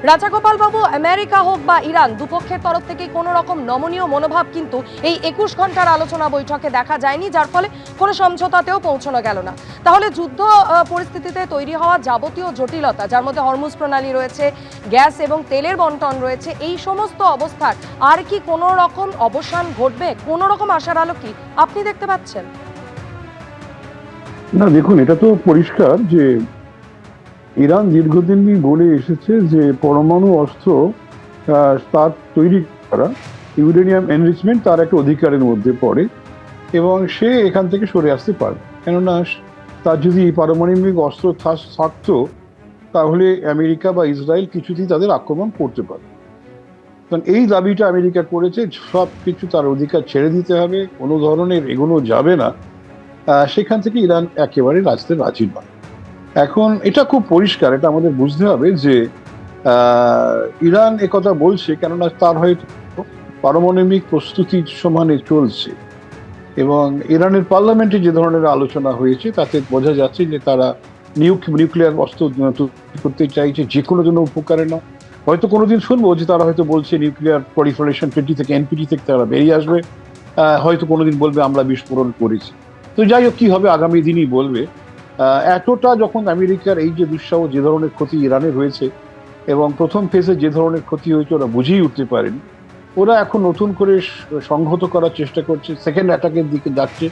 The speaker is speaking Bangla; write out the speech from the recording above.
রাজাগোপাল বাবু, আমেরিকা হোক বা ইরান, দুপক্ষের তরফ থেকে কোনো রকম নমনীয় মনোভাব কিন্তু এই 21 ঘন্টার আলোচনা বৈঠকে দেখা যায়নি, যার ফলে কোনো সমঝোতাতেও পৌঁছানো গেল না। তাহলে যুদ্ধ পরিস্থিতিতে তৈরি হওয়া যাবতীয় জটিলতা, যার মধ্যে হরমুজ প্রণালী রয়েছে, গ্যাস এবং তেলের বন্টন রয়েছে, এই সমস্ত অবস্থার আর কি কোনো রকম অবসান ঘটবে? কোনো রকম আশার আলো কি আপনি দেখতে পাচ্ছেন? না, দেখুন, এটা তো পরিষ্কার যে ইরান দীর্ঘদিনই বলে এসেছে যে পরমাণু অস্ত্র তার তৈরি করা, ইউরেনিয়াম এনরিচমেন্ট তার একটা অধিকারের মধ্যে পড়ে এবং সে এখান থেকে সরে আসতে পারে। কেননা তার যদি পারমাণবিক অস্ত্র থাকতো তাহলে আমেরিকা বা ইসরায়েল কিছুতেই তাদের আক্রমণ করতে পারে। কারণ এই দাবিটা আমেরিকা করেছে, সব কিছু তার অধিকার ছেড়ে দিতে হবে, কোনো ধরনের এগোনো যাবে না। সেখান থেকে ইরান একেবারে রাজতে রাজি নয়। এখন এটা খুব পরিষ্কার, এটা আমাদের বুঝতে হবে যে ইরান একথা বলছে কেননা তার হয়তো পারমাণবিক প্রস্তুতির সমানে চলছে এবং ইরানের পার্লামেন্টে যে ধরনের আলোচনা হয়েছে তাতে বোঝা যাচ্ছে যে তারা নিউক্লিয়ার অস্ত্র তৈরি করতে চাইছে, যে কোনো জন্য উপকারে না। হয়তো কোনোদিন শুনবো যে তারা হয়তো বলছে নিউক্লিয়ার প্রলিফারেশন ট্রিটি থেকে, এনপিটি থেকে তারা বেরিয়ে আসবে। হয়তো কোনোদিন বলবে আমরা বিস্ফোরণ করেছি। তো যাই হোক, কি হবে আগামী দিনই বলবে। এতটা যখন আমেরিকার এই যে দুঃসহ যে ধরনের ক্ষতি ইরানের হয়েছে এবং প্রথম ফেজে যে ধরনের ক্ষতি হয়েছে ওরা বুঝেই উঠতে পারেনি, ওরা এখন নতুন করে সংহত করার চেষ্টা করছে, সেকেন্ড অ্যাটাকের দিকে যাচ্ছে।